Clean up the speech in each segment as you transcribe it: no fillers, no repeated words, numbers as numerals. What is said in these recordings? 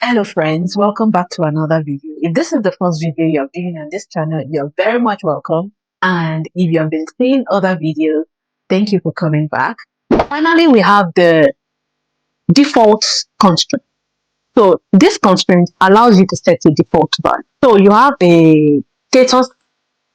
Hello friends, welcome back to another video. If this is the first video you're viewing on this channel, you're very much welcome. And if you have been seeing other videos, thank you for coming back. Finally, we have the default constraint. So this constraint allows you to set a default value. So you have a status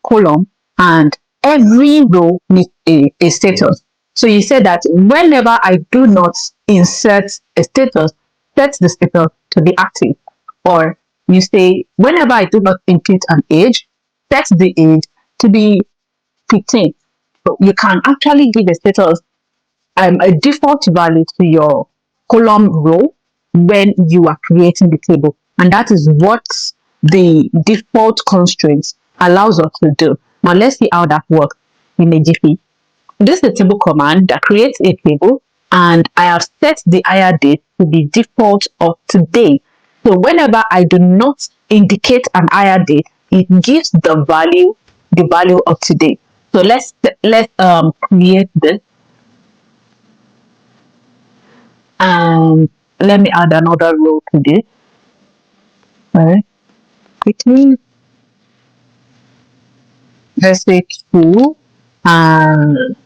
column and every row needs a status. So you say that whenever I do not insert a status, set the status to be active. Or you say whenever I do not input an age, set the age to be 15. So you can actually give a status a default value to your column row when you are creating the table. And that is what the default constraints allows us to do. Now let's see how that works in a jiffy. This is a table command that creates a table, and I have set the hire date to be default of today. So whenever I do not indicate an hire date, it gives the value of today. So let's create this, and let me add another row to this. All right, quickly. Let's say 2 and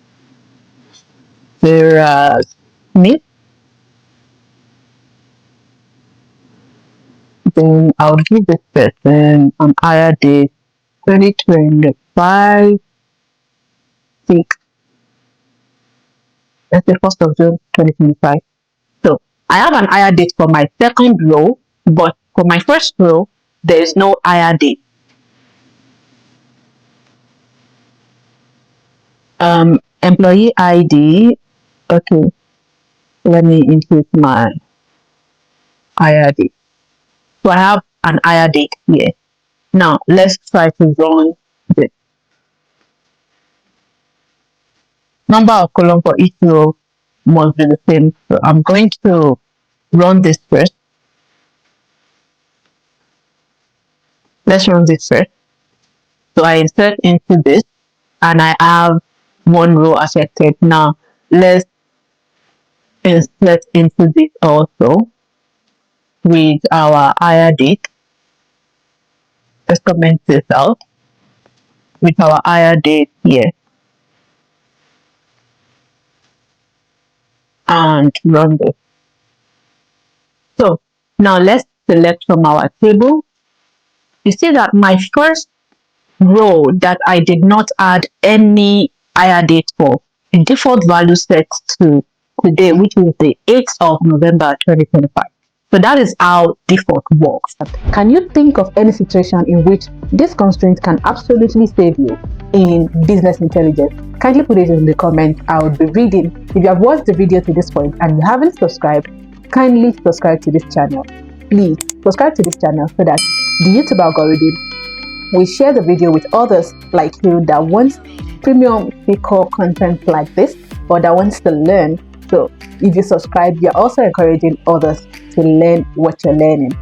Smith. Then I'll give this person an hire date 2025 6. Let's say 1st of June 2025. So I have an hire date for my second row, but for my first row, there is no hire date. Employee ID. Okay, let me include my hire date. So I have an hire date here. Now let's try to run this. Number of columns for each row must be the same. So I'm going to run this first. Let's run this first. So I insert into this and I have one row affected. Now let's insert into this also with our hire date. Let's comment this out with our hire date here and run this. So now let's select from our table. You see that my first row that I did not add any hire date for, the default value set to today, which is the 8th of November 2025. So that is how default works. Can you think of any situation in which this constraint can absolutely save you in business intelligence? Kindly put it in the comments. I will be reading. If you have watched the video to this point and you haven't subscribed, kindly subscribe to this channel. Please subscribe to this channel so that the YouTube algorithm will share the video with others like you that wants premium SQL content like this or that wants to learn. So if you subscribe, you're also encouraging others to learn what you're learning.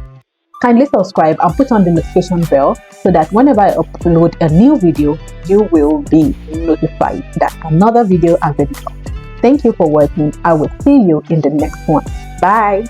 Kindly subscribe and put on the notification bell so that whenever I upload a new video, you will be notified that another video has been up. Thank you for watching. I will see you in the next one. Bye.